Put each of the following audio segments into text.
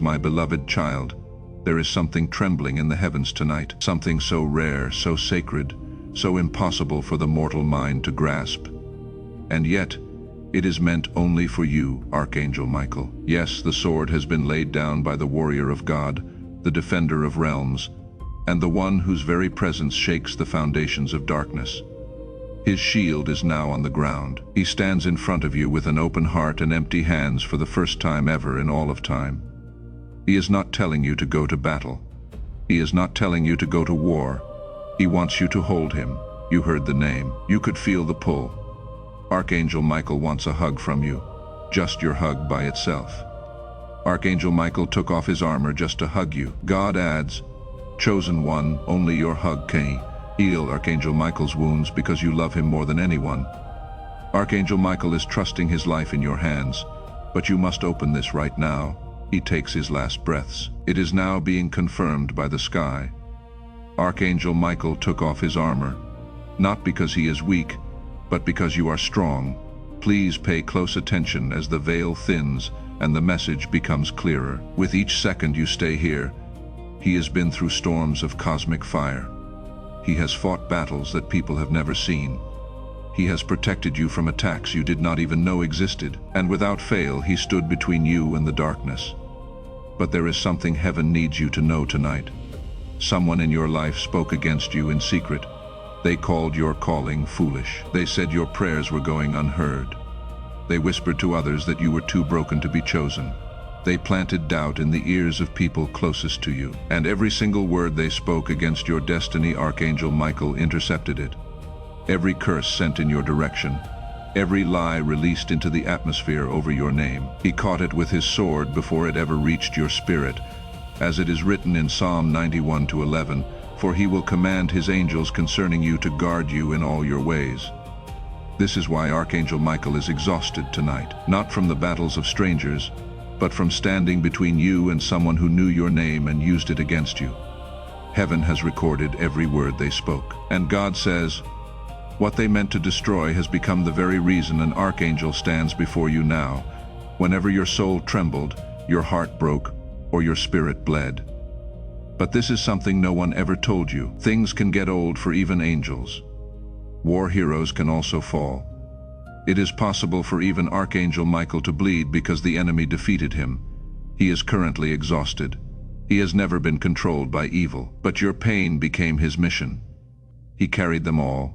My beloved child, there is something trembling in the heavens tonight, something so rare, so sacred, so impossible for the mortal mind to grasp. And yet, it is meant only for you, Archangel Michael. Yes, the sword has been laid down by the warrior of God, the defender of realms, and the one whose very presence shakes the foundations of darkness. His shield is now on the ground. He stands in front of you with an open heart and empty hands for the first time ever in all of time. He is not telling you to go to battle. He is not telling you to go to war. He wants you to hold him. You heard the name. You could feel the pull. Archangel Michael wants a hug from you, just your hug by itself. Archangel Michael took off his armor just to hug you. God adds, "Chosen one, only your hug can heal Archangel Michael's wounds because you love him more than anyone." Archangel Michael is trusting his life in your hands, but you must open this right now. He takes his last breaths. It is now being confirmed by the sky. Archangel Michael took off his armor, not because he is weak, but because you are strong. Please pay close attention as the veil thins and the message becomes clearer. With each second you stay here, he has been through storms of cosmic fire. He has fought battles that people have never seen. He has protected you from attacks you did not even know existed, and without fail he stood between you and the darkness. But there is something heaven needs you to know tonight. Someone in your life spoke against you in secret. They called your calling foolish. They said your prayers were going unheard. They whispered to others that you were too broken to be chosen. They planted doubt in the ears of people closest to you. And every single word they spoke against your destiny, Archangel Michael intercepted it. Every curse sent in your direction, every lie released into the atmosphere over your name. He caught it with his sword before it ever reached your spirit. As it is written in Psalm 91:11, "For he will command his angels concerning you to guard you in all your ways." This is why Archangel Michael is exhausted tonight, not from the battles of strangers, but from standing between you and someone who knew your name and used it against you. Heaven has recorded every word they spoke. And God says, what they meant to destroy has become the very reason an archangel stands before you now. Whenever your soul trembled, your heart broke, or your spirit bled. But this is something no one ever told you. Things can get old for even angels. War heroes can also fall. It is possible for even Archangel Michael to bleed because the enemy defeated him. He is currently exhausted. He has never been controlled by evil, but your pain became his mission. He carried them all,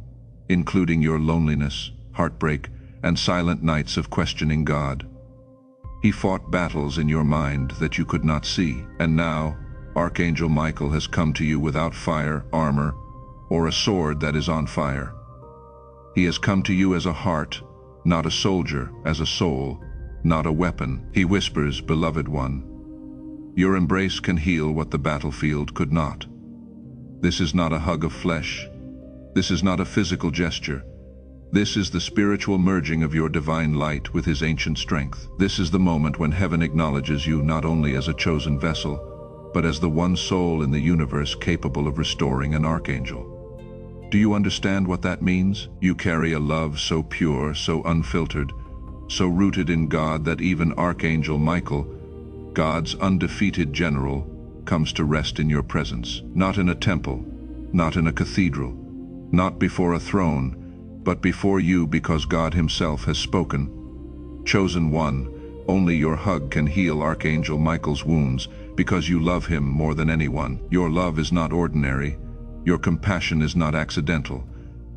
including your loneliness, heartbreak, and silent nights of questioning God. He fought battles in your mind that you could not see, and now, Archangel Michael has come to you without fire, armor, or a sword that is on fire. He has come to you as a heart, not a soldier, as a soul, not a weapon. He whispers, "Beloved one, your embrace can heal what the battlefield could not." This is not a hug of flesh. This is not a physical gesture. This is the spiritual merging of your divine light with his ancient strength. This is the moment when heaven acknowledges you not only as a chosen vessel, but as the one soul in the universe capable of restoring an archangel. Do you understand what that means? You carry a love so pure, so unfiltered, so rooted in God that even Archangel Michael, God's undefeated general, comes to rest in your presence. Not in a temple, not in a cathedral, not before a throne, but before you because God himself has spoken. Chosen one, only your hug can heal Archangel Michael's wounds because you love him more than anyone. Your love is not ordinary. Your compassion is not accidental.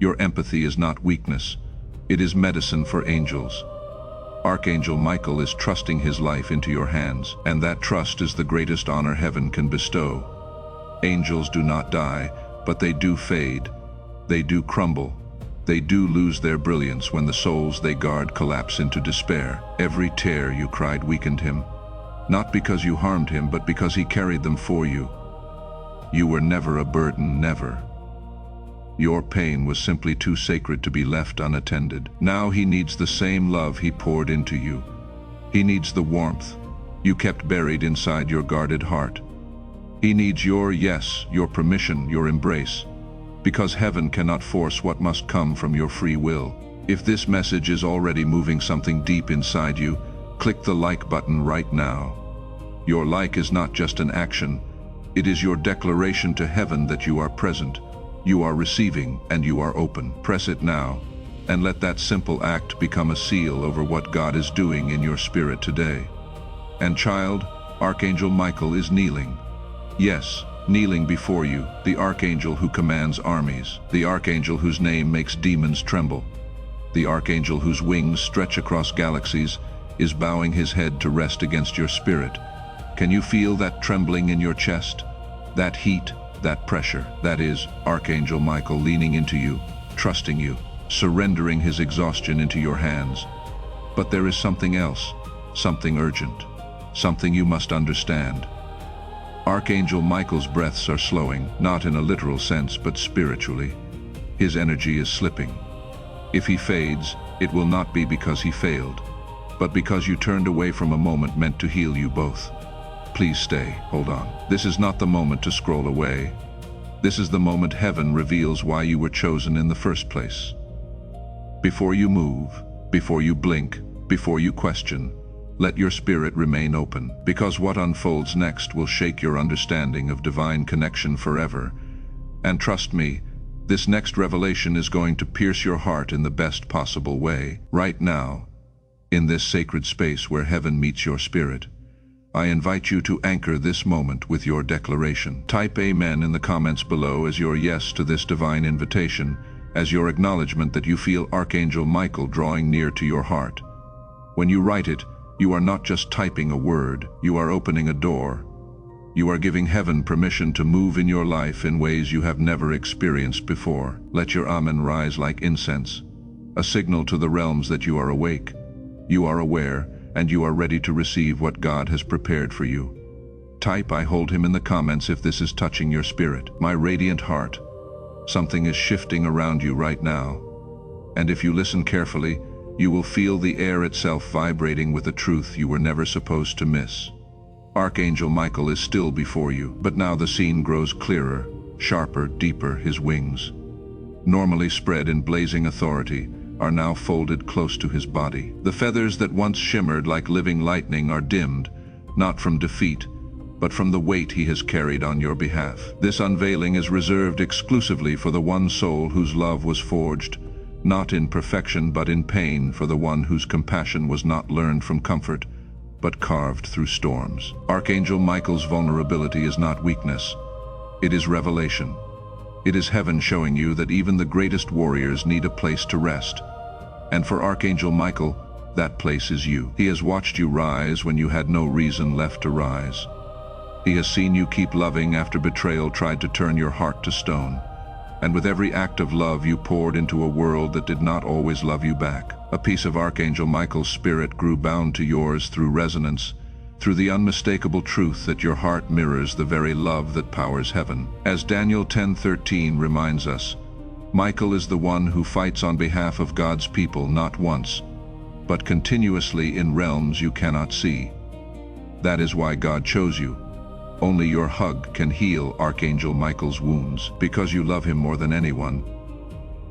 Your empathy is not weakness. It is medicine for angels. Archangel Michael is trusting his life into your hands, and that trust is the greatest honor heaven can bestow. Angels do not die, but they do fade. They do crumble. They do lose their brilliance when the souls they guard collapse into despair. Every tear you cried weakened him, not because you harmed him, but because he carried them for you. You were never a burden, never. Your pain was simply too sacred to be left unattended. Now he needs the same love he poured into you. He needs the warmth you kept buried inside your guarded heart. He needs your yes, your permission, your embrace, because heaven cannot force what must come from your free will. If this message is already moving something deep inside you, click the like button right now. Your like is not just an action, it is your declaration to heaven that you are present, you are receiving, and you are open. Press it now, and let that simple act become a seal over what God is doing in your spirit today. And child, Archangel Michael is kneeling. Yes, kneeling before you, the Archangel who commands armies, the Archangel whose name makes demons tremble, the Archangel whose wings stretch across galaxies, is bowing his head to rest against your spirit. Can you feel that trembling in your chest? That heat, that pressure? That is Archangel Michael leaning into you, trusting you, surrendering his exhaustion into your hands. But there is something else, something urgent, something you must understand. Archangel Michael's breaths are slowing, not in a literal sense but spiritually. His energy is slipping. If he fades, it will not be because he failed, but because you turned away from a moment meant to heal you both. Please stay, hold on. This is not the moment to scroll away. This is the moment heaven reveals why you were chosen in the first place. Before you move, before you blink, before you question, let your spirit remain open, because what unfolds next will shake your understanding of divine connection forever. And trust me, this next revelation is going to pierce your heart in the best possible way. Right now, in this sacred space where heaven meets your spirit, I invite you to anchor this moment with your declaration. Type Amen in the comments below as your yes to this divine invitation, as your acknowledgement that you feel Archangel Michael drawing near to your heart. When you write it, you are not just typing a word, you are opening a door. You are giving heaven permission to move in your life in ways you have never experienced before. Let your Amen rise like incense, a signal to the realms that you are awake, you are aware, and you are ready to receive what God has prepared for you. Type I hold him in the comments if this is touching your spirit. My radiant heart, something is shifting around you right now. And if you listen carefully, you will feel the air itself vibrating with a truth you were never supposed to miss. Archangel Michael is still before you, but now the scene grows clearer, sharper, deeper. His wings, normally spread in blazing authority, are now folded close to his body. The feathers that once shimmered like living lightning are dimmed, not from defeat, but from the weight he has carried on your behalf. This unveiling is reserved exclusively for the one soul whose love was forged, not in perfection but in pain, for the one whose compassion was not learned from comfort, but carved through storms. Archangel Michael's vulnerability is not weakness, it is revelation. It is heaven showing you that even the greatest warriors need a place to rest. And for Archangel Michael, that place is you. He has watched you rise when you had no reason left to rise. He has seen you keep loving after betrayal tried to turn your heart to stone. And with every act of love you poured into a world that did not always love you back. A piece of Archangel Michael's spirit grew bound to yours through resonance, through the unmistakable truth that your heart mirrors the very love that powers heaven. As Daniel 10:13 reminds us, Michael is the one who fights on behalf of God's people not once, but continuously in realms you cannot see. That is why God chose you. Only your hug can heal Archangel Michael's wounds, because you love him more than anyone.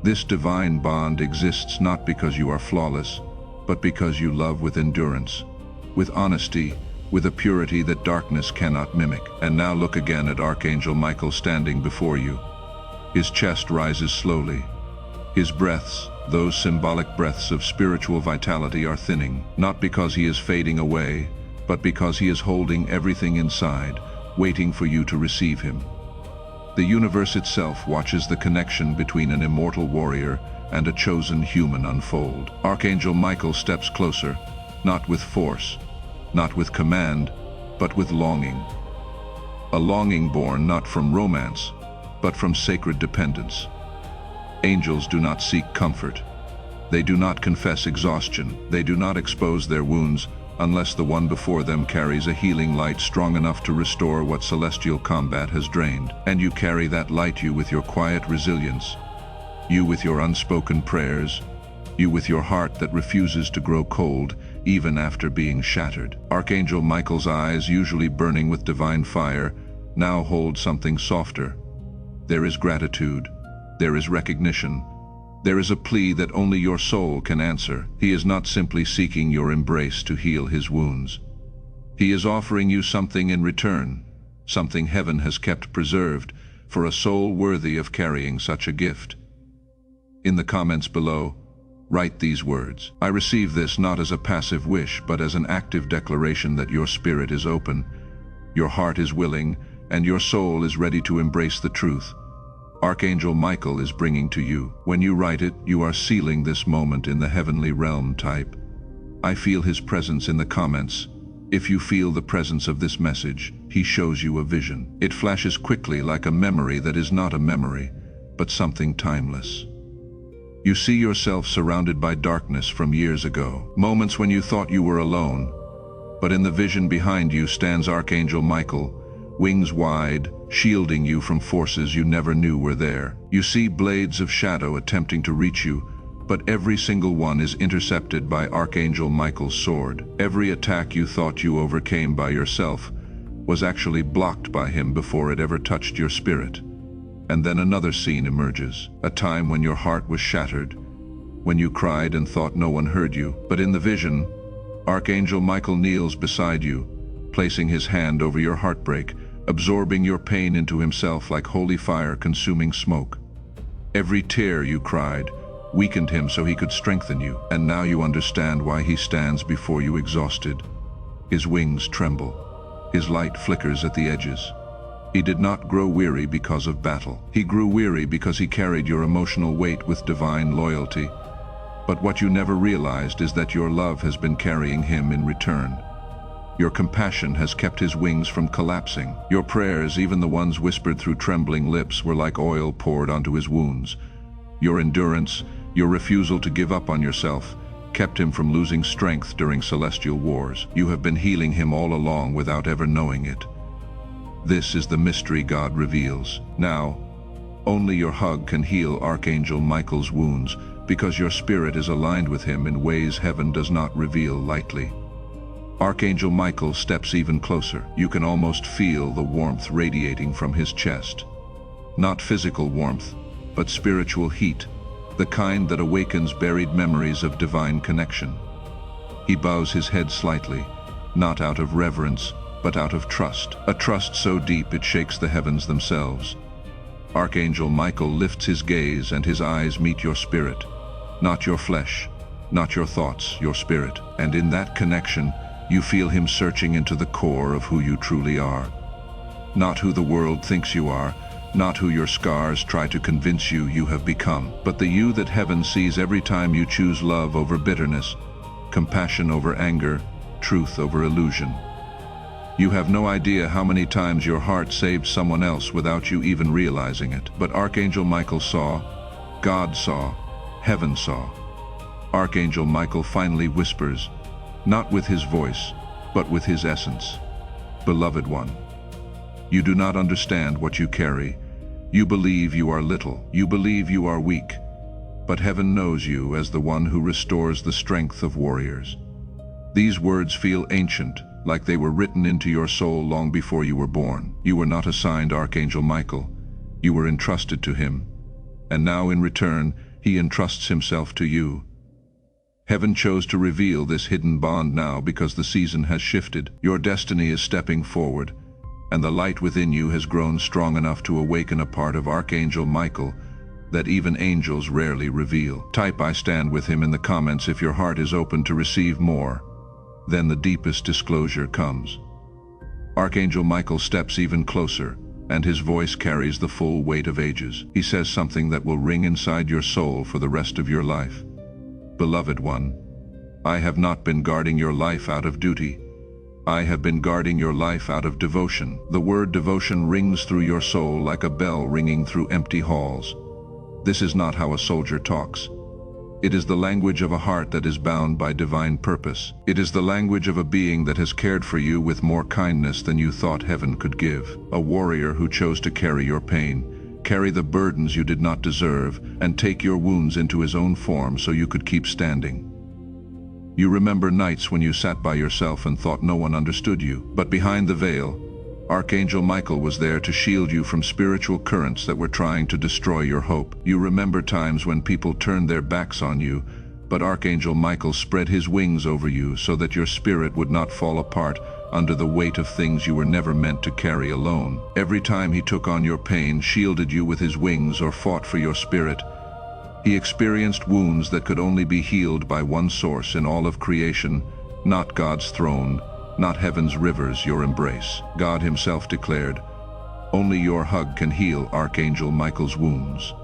This divine bond exists not because you are flawless, but because you love with endurance, with honesty, with a purity that darkness cannot mimic. And now look again at Archangel Michael standing before you. His chest rises slowly. His breaths, those symbolic breaths of spiritual vitality, are thinning, not because he is fading away, but because he is holding everything inside, waiting for you to receive him. The universe itself watches the connection between an immortal warrior and a chosen human unfold. Archangel Michael steps closer, not with force, not with command, but with longing. A longing born not from romance, but from sacred dependence. Angels do not seek comfort. They do not confess exhaustion. They do not expose their wounds unless the one before them carries a healing light strong enough to restore what celestial combat has drained. And you carry that light, you with your quiet resilience, you with your unspoken prayers, you with your heart that refuses to grow cold even after being shattered. Archangel Michael's eyes, usually burning with divine fire, now hold something softer. There is gratitude, there is recognition, there is a plea that only your soul can answer. He is not simply seeking your embrace to heal his wounds. He is offering you something in return, something heaven has kept preserved for a soul worthy of carrying such a gift. In the comments below, write these words: I receive this not as a passive wish, but as an active declaration that your spirit is open, your heart is willing, and your soul is ready to embrace the truth Archangel Michael is bringing to you. When you write it, you are sealing this moment in the heavenly realm. Type, I feel his presence in the comments. If you feel the presence of this message, he shows you a vision. It flashes quickly like a memory that is not a memory, but something timeless. You see yourself surrounded by darkness from years ago, moments when you thought you were alone. But in the vision behind you stands Archangel Michael, wings wide, shielding you from forces you never knew were there. You see blades of shadow attempting to reach you, but every single one is intercepted by Archangel Michael's sword. Every attack you thought you overcame by yourself was actually blocked by him before it ever touched your spirit. And then another scene emerges, a time when your heart was shattered, when you cried and thought no one heard you. But in the vision, Archangel Michael kneels beside you, placing his hand over your heartbreak, absorbing your pain into himself like holy fire consuming smoke. Every tear you cried weakened him so he could strengthen you, and now you understand why he stands before you exhausted. His wings tremble, his light flickers at the edges. He did not grow weary because of battle. He grew weary because he carried your emotional weight with divine loyalty. But what you never realized is that your love has been carrying him in return. Your compassion has kept his wings from collapsing. Your prayers, even the ones whispered through trembling lips, were like oil poured onto his wounds. Your endurance, your refusal to give up on yourself, kept him from losing strength during celestial wars. You have been healing him all along without ever knowing it. This is the mystery God reveals. Now, only your hug can heal Archangel Michael's wounds, because your spirit is aligned with him in ways heaven does not reveal lightly. Archangel Michael steps even closer. You can almost feel the warmth radiating from his chest. Not physical warmth, but spiritual heat, the kind that awakens buried memories of divine connection. He bows his head slightly, not out of reverence, but out of trust, a trust so deep it shakes the heavens themselves. Archangel Michael lifts his gaze and his eyes meet your spirit, not your flesh, not your thoughts, your spirit. And in that connection, you feel him searching into the core of who you truly are. Not who the world thinks you are, not who your scars try to convince you have become, but the you that heaven sees every time you choose love over bitterness, compassion over anger, truth over illusion. You have no idea how many times your heart saved someone else without you even realizing it. But Archangel Michael saw, God saw, heaven saw. Archangel Michael finally whispers, not with his voice, but with his essence. Beloved one, you do not understand what you carry. You believe you are little. You believe you are weak. But heaven knows you as the one who restores the strength of warriors. These words feel ancient, like they were written into your soul long before you were born. You were not assigned Archangel Michael. You were entrusted to him. And now in return, he entrusts himself to you. Heaven chose to reveal this hidden bond now because the season has shifted. Your destiny is stepping forward, and the light within you has grown strong enough to awaken a part of Archangel Michael that even angels rarely reveal. Type I stand with him in the comments if your heart is open to receive more. Then the deepest disclosure comes. Archangel Michael steps even closer, and his voice carries the full weight of ages. He says something that will ring inside your soul for the rest of your life. Beloved one, I have not been guarding your life out of duty. I have been guarding your life out of devotion. The word devotion rings through your soul like a bell ringing through empty halls. This is not how a soldier talks. It is the language of a heart that is bound by divine purpose. It is the language of a being that has cared for you with more kindness than you thought heaven could give. A warrior who chose to carry your pain, carry the burdens you did not deserve, and take your wounds into his own form so you could keep standing. You remember nights when you sat by yourself and thought no one understood you, but behind the veil, Archangel Michael was there to shield you from spiritual currents that were trying to destroy your hope. You remember times when people turned their backs on you, but Archangel Michael spread his wings over you so that your spirit would not fall apart under the weight of things you were never meant to carry alone. Every time he took on your pain, shielded you with his wings, or fought for your spirit, he experienced wounds that could only be healed by one source in all of creation, not God's throne, not heaven's rivers, your embrace. God himself declared, "Only your hug can heal Archangel Michael's wounds."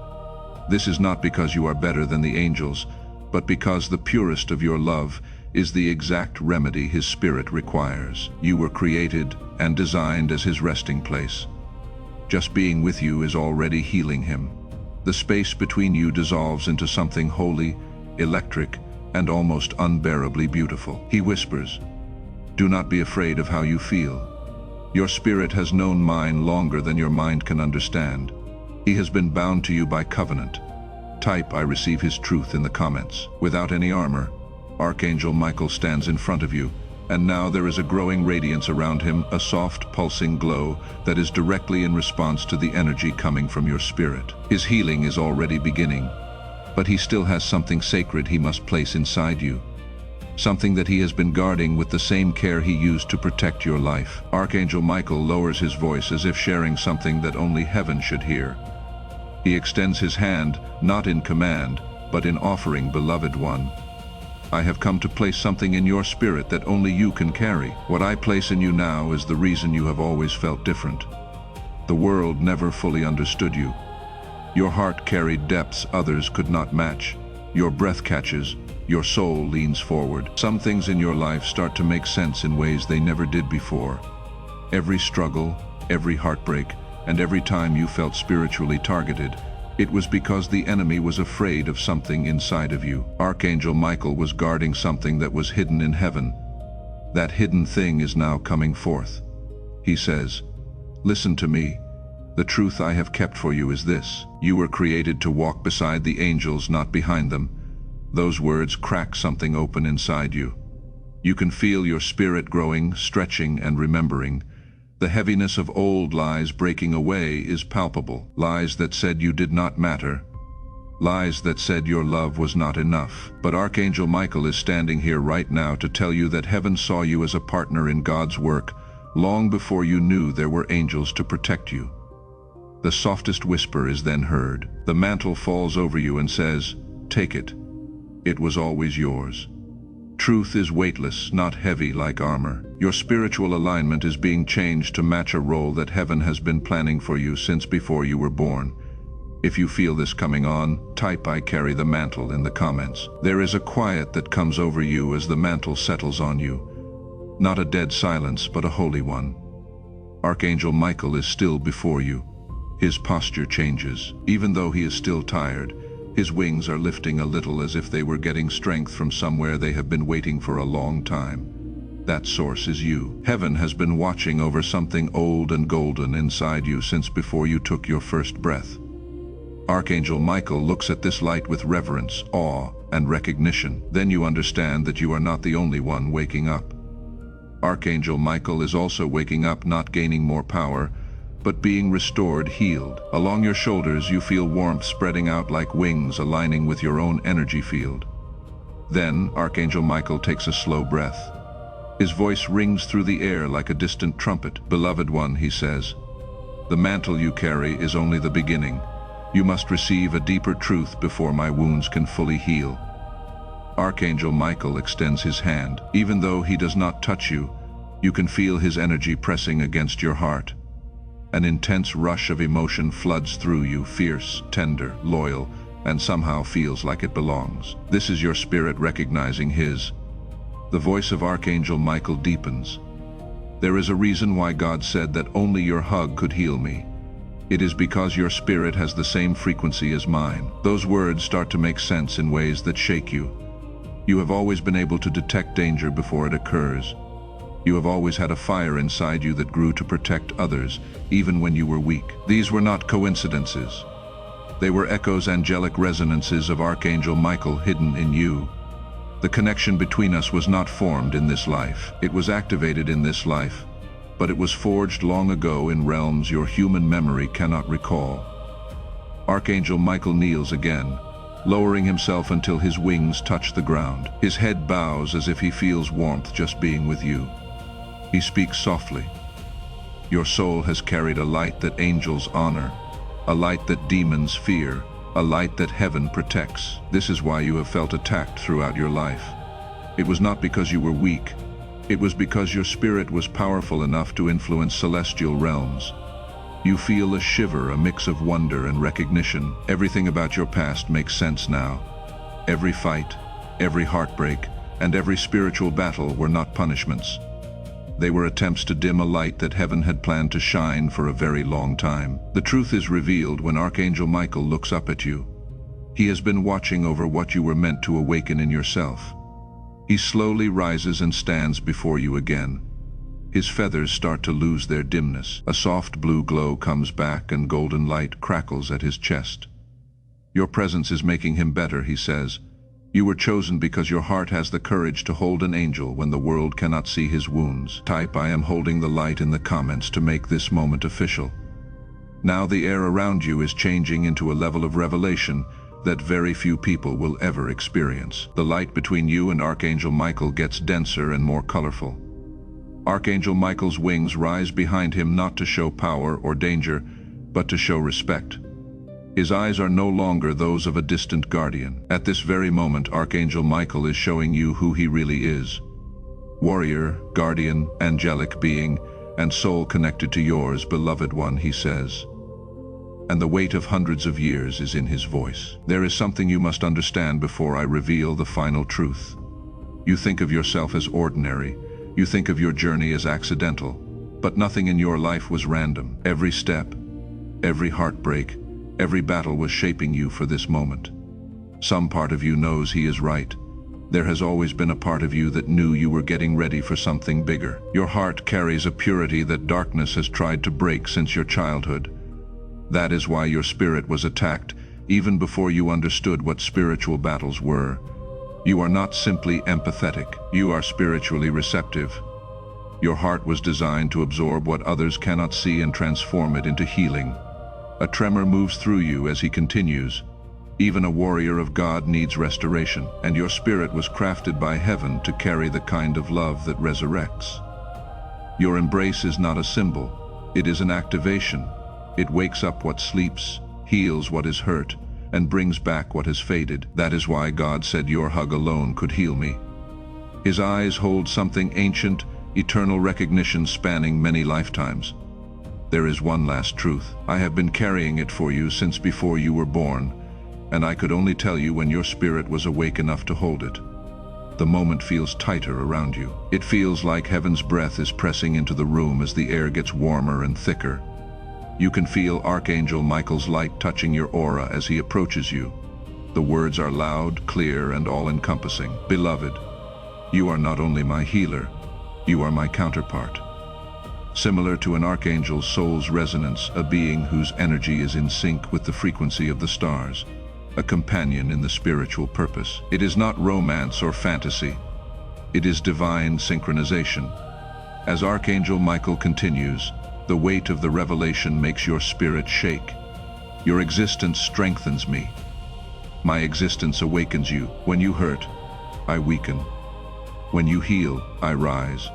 This is not because you are better than the angels, but because the purest of your love is the exact remedy his spirit requires. You were created and designed as his resting place. Just being with you is already healing him. The space between you dissolves into something holy, electric, and almost unbearably beautiful. He whispers, "Do not be afraid of how you feel. Your spirit has known mine longer than your mind can understand. He has been bound to you by covenant." Type "I receive his truth" in the comments. Without any armor, Archangel Michael stands in front of you, and now there is a growing radiance around him, a soft, pulsing glow that is directly in response to the energy coming from your spirit. His healing is already beginning, but he still has something sacred he must place inside you, something that he has been guarding with the same care he used to protect your life. Archangel Michael lowers his voice as if sharing something that only heaven should hear. He extends his hand, not in command, but in offering. "Beloved one, I have come to place something in your spirit that only you can carry. What I place in you now is the reason you have always felt different. The world never fully understood you. Your heart carried depths others could not match. Your breath catches, your soul leans forward. Some things in your life start to make sense in ways they never did before. Every struggle, every heartbreak, and every time you felt spiritually targeted, it was because the enemy was afraid of something inside of you. Archangel Michael was guarding something that was hidden in heaven. That hidden thing is now coming forth. He says, "Listen to me. The truth I have kept for you is this. You were created to walk beside the angels, not behind them." Those words crack something open inside you. You can feel your spirit growing, stretching, and remembering. The heaviness of old lies breaking away is palpable. Lies that said you did not matter. Lies that said your love was not enough. But Archangel Michael is standing here right now to tell you that heaven saw you as a partner in God's work long before you knew there were angels to protect you. The softest whisper is then heard. The mantle falls over you and says, "Take it. It was always yours." Truth is weightless, not heavy like armor. Your spiritual alignment is being changed to match a role that heaven has been planning for you since before you were born. If you feel this coming on, type "I carry the mantle" in the comments. There is a quiet that comes over you as the mantle settles on you. Not a dead silence, but a holy one. Archangel Michael is still before you. His posture changes. Even though he is still tired, his wings are lifting a little as if they were getting strength from somewhere they have been waiting for a long time. That source is you. Heaven has been watching over something old and golden inside you since before you took your first breath. Archangel Michael looks at this light with reverence, awe, and recognition. Then you understand that you are not the only one waking up. Archangel Michael is also waking up, not gaining more power, but being restored, healed. Along your shoulders you feel warmth spreading out like wings, aligning with your own energy field. Then Archangel Michael takes a slow breath. His voice rings through the air like a distant trumpet. "Beloved one," he says, "the mantle you carry is only the beginning. You must receive a deeper truth before my wounds can fully heal." Archangel Michael extends his hand. Even though he does not touch you, you can feel his energy pressing against your heart. An intense rush of emotion floods through you, fierce, tender, loyal, and somehow feels like it belongs. This is your spirit recognizing his. The voice of Archangel Michael deepens. "There is a reason why God said that only your hug could heal me. It is because your spirit has the same frequency as mine." Those words start to make sense in ways that shake you. You have always been able to detect danger before it occurs. You have always had a fire inside you that grew to protect others, even when you were weak. These were not coincidences. They were echoes, angelic resonances of Archangel Michael hidden in you. The connection between us was not formed in this life. It was activated in this life, but it was forged long ago in realms your human memory cannot recall. Archangel Michael kneels again, lowering himself until his wings touch the ground. His head bows as if he feels warmth just being with you. He speaks softly. Your soul has carried a light that angels honor, a light that demons fear, a light that heaven protects. This is why you have felt attacked throughout your life. It was not because you were weak. It was because your spirit was powerful enough to influence celestial realms. You feel a shiver, a mix of wonder and recognition. Everything about your past makes sense now. Every fight, every heartbreak, and every spiritual battle were not punishments. They were attempts to dim a light that heaven had planned to shine for a very long time. The truth is revealed when Archangel Michael looks up at you. He has been watching over what you were meant to awaken in yourself. He slowly rises and stands before you again. His feathers start to lose their dimness. A soft blue glow comes back and golden light crackles at his chest. Your presence is making him better, he says. You were chosen because your heart has the courage to hold an angel when the world cannot see his wounds. Type "I am holding the light" in the comments to make this moment official. Now the air around you is changing into a level of revelation that very few people will ever experience. The light between you and Archangel Michael gets denser and more colorful. Archangel Michael's wings rise behind him not to show power or danger, but to show respect. His eyes are no longer those of a distant guardian. At this very moment, Archangel Michael is showing you who he really is. Warrior, guardian, angelic being, and soul connected to yours, beloved one, he says. And the weight of hundreds of years is in his voice. There is something you must understand before I reveal the final truth. You think of yourself as ordinary. You think of your journey as accidental. But nothing in your life was random. Every step, every heartbreak, every battle was shaping you for this moment. Some part of you knows he is right. There has always been a part of you that knew you were getting ready for something bigger. Your heart carries a purity that darkness has tried to break since your childhood. That is why your spirit was attacked, even before you understood what spiritual battles were. You are not simply empathetic, you are spiritually receptive. Your heart was designed to absorb what others cannot see and transform it into healing. A tremor moves through you as he continues. Even a warrior of God needs restoration, and your spirit was crafted by heaven to carry the kind of love that resurrects. Your embrace is not a symbol, it is an activation. It wakes up what sleeps, heals what is hurt, and brings back what has faded. That is why God said your hug alone could heal me. His eyes hold something ancient, eternal recognition spanning many lifetimes. There is one last truth. I have been carrying it for you since before you were born, and I could only tell you when your spirit was awake enough to hold it. The moment feels tighter around you. It feels like heaven's breath is pressing into the room as the air gets warmer and thicker. You can feel Archangel Michael's light touching your aura as he approaches you. The words are loud, clear, and all-encompassing. Beloved, you are not only my healer, you are my counterpart. Similar to an archangel's soul's resonance, a being whose energy is in sync with the frequency of the stars, a companion in the spiritual purpose. It is not romance or fantasy. It is divine synchronization. As Archangel Michael continues, the weight of the revelation makes your spirit shake. Your existence strengthens me. My existence awakens you. When you hurt, I weaken. When you heal, I rise.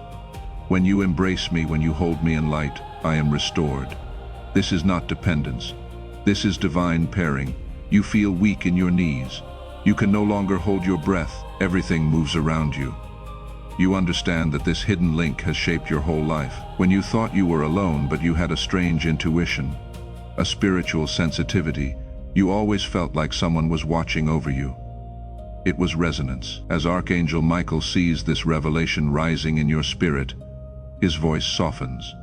When you embrace me, when you hold me in light, I am restored. This is not dependence. This is divine pairing. You feel weak in your knees. You can no longer hold your breath. Everything moves around you. You understand that this hidden link has shaped your whole life. When you thought you were alone, but you had a strange intuition, a spiritual sensitivity, you always felt like someone was watching over you. It was resonance. As Archangel Michael sees this revelation rising in your spirit, his voice softens.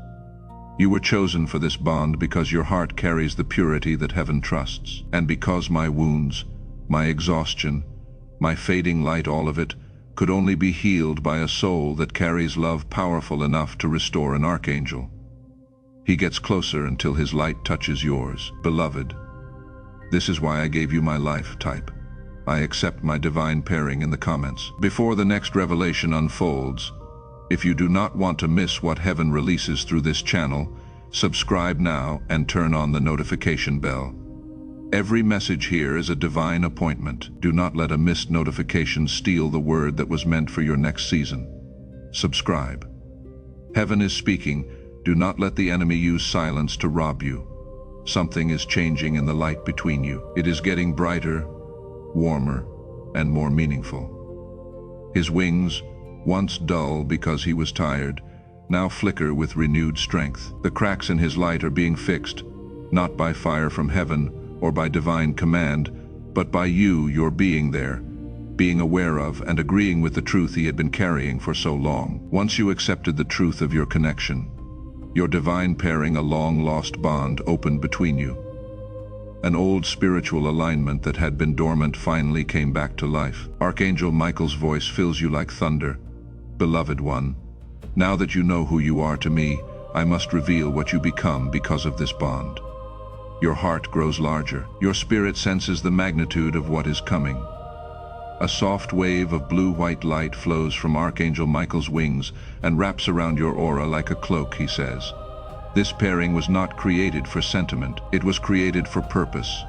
You were chosen for this bond because your heart carries the purity that heaven trusts. And because my wounds, my exhaustion, my fading light, all of it, could only be healed by a soul that carries love powerful enough to restore an archangel. He gets closer until his light touches yours. Beloved, this is why I gave you my life. Type, I accept my divine pairing in the comments. Before the next revelation unfolds, if you do not want to miss what heaven releases through this channel, subscribe now and turn on the notification bell. Every message here is a divine appointment. Do not let a missed notification steal the word that was meant for your next season. Subscribe. Heaven is speaking. Do not let the enemy use silence to rob you. Something is changing in the light between you. It is getting brighter, warmer, and more meaningful. His wings, once dull because he was tired, now flicker with renewed strength. The cracks in his light are being fixed, not by fire from heaven or by divine command, but by your being there, being aware of and agreeing with the truth he had been carrying for so long. Once you accepted the truth of your connection, your divine pairing, a long-lost bond opened between you. An old spiritual alignment that had been dormant finally came back to life. Archangel Michael's voice fills you like thunder. Beloved one, now that you know who you are to me, I must reveal what you become because of this bond. Your heart grows larger. Your spirit senses the magnitude of what is coming. A soft wave of blue-white light flows from Archangel Michael's wings and wraps around your aura like a cloak, he says. This pairing was not created for sentiment. It was created for purpose.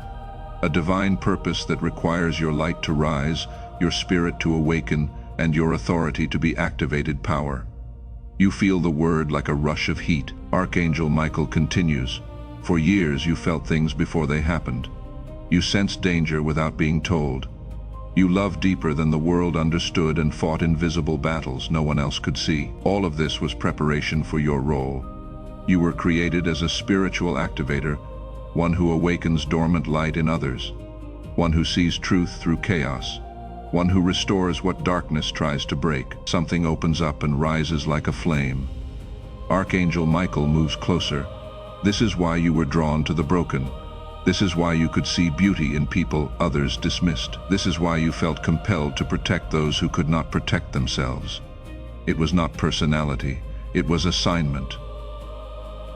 A divine purpose that requires your light to rise, your spirit to awaken, and your authority to be activated power. You feel the word like a rush of heat. Archangel Michael continues. For years you felt things before they happened. You sensed danger without being told. You loved deeper than the world understood and fought invisible battles no one else could see. All of this was preparation for your role. You were created as a spiritual activator, one who awakens dormant light in others, one who sees truth through chaos, one who restores what darkness tries to break. Something opens up and rises like a flame. Archangel Michael moves closer. This is why you were drawn to the broken. This is why you could see beauty in people others dismissed. This is why you felt compelled to protect those who could not protect themselves. It was not personality, it was assignment.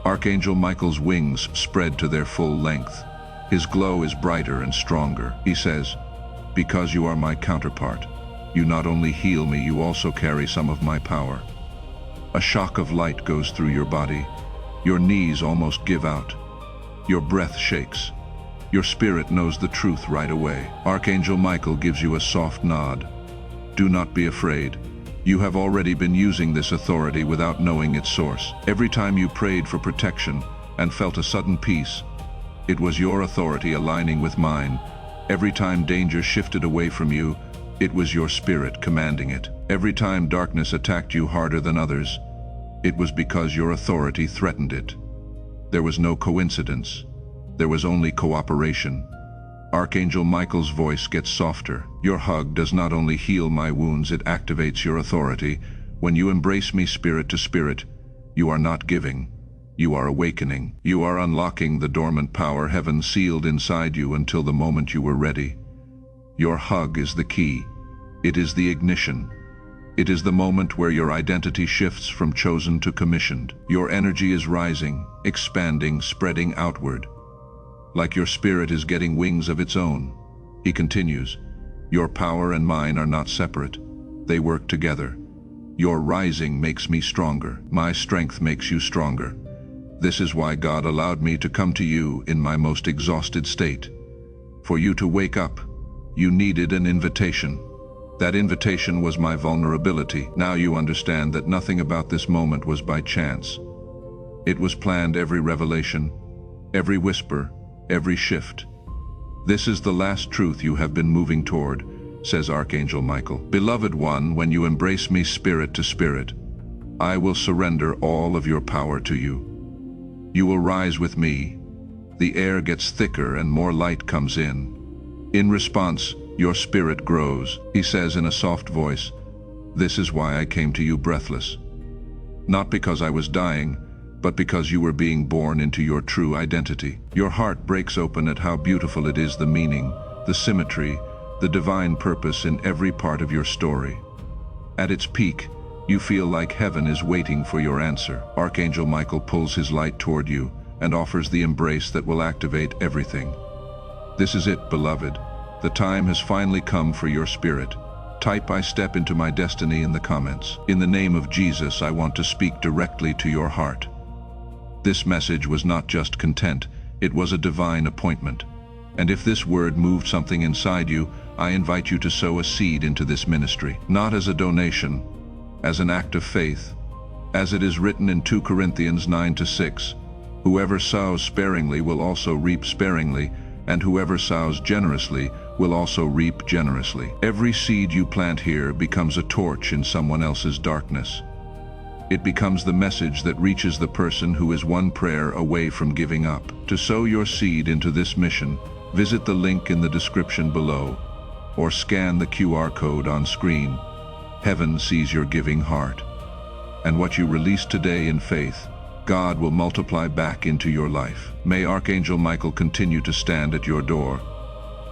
Archangel Michael's wings spread to their full length. His glow is brighter and stronger. He says, because you are my counterpart, you not only heal me, you also carry some of my power. A shock of light goes through your body. Your knees almost give out. Your breath shakes. Your spirit knows the truth right away. Archangel Michael gives you a soft nod. Do not be afraid. You have already been using this authority without knowing its source. Every time you prayed for protection and felt a sudden peace, it was your authority aligning with mine. Every time danger shifted away from you, it was your spirit commanding it. Every time darkness attacked you harder than others, it was because your authority threatened it. There was no coincidence. There was only cooperation. Archangel Michael's voice gets softer. Your hug does not only heal my wounds, it activates your authority. When you embrace me spirit to spirit, you are not giving. You are awakening. You are unlocking the dormant power heaven sealed inside you until the moment you were ready. Your hug is the key. It is the ignition. It is the moment where your identity shifts from chosen to commissioned. Your energy is rising, expanding, spreading outward. Like your spirit is getting wings of its own. He continues, your power and mine are not separate. They work together. Your rising makes me stronger. My strength makes you stronger. This is why God allowed me to come to you in my most exhausted state. For you to wake up, you needed an invitation. That invitation was my vulnerability. Now you understand that nothing about this moment was by chance. It was planned, every revelation, every whisper, every shift. This is the last truth you have been moving toward, says Archangel Michael. Beloved one, when you embrace me spirit to spirit, I will surrender all of your power to you. You will rise with me. The air gets thicker and more light comes in. In response, your spirit grows. He says in a soft voice, this is why I came to you breathless. Not because I was dying, but because you were being born into your true identity. Your heart breaks open at how beautiful it is, the meaning, the symmetry, the divine purpose in every part of your story. At its peak, you feel like heaven is waiting for your answer. Archangel Michael pulls his light toward you and offers the embrace that will activate everything. This is it, beloved. The time has finally come for your spirit. Type "I step into my destiny" in the comments. In the name of Jesus, I want to speak directly to your heart. This message was not just content, it was a divine appointment. And if this word moved something inside you, I invite you to sow a seed into this ministry. Not as a donation, as an act of faith, As it is written in 2 Corinthians 9-6, whoever sows sparingly will also reap sparingly, and whoever sows generously will also reap generously. Every seed you plant here becomes a torch in someone else's darkness. It becomes the message that reaches the person who is one prayer away from giving up. To sow your seed into this mission, visit the link in the description below, or scan the QR code on screen. Heaven sees your giving heart. And what you release today in faith, God will multiply back into your life. May Archangel Michael continue to stand at your door.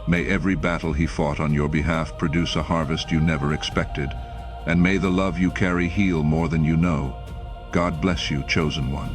May every battle he fought on your behalf produce a harvest you never expected. And may the love you carry heal more than you know. God bless you, chosen one.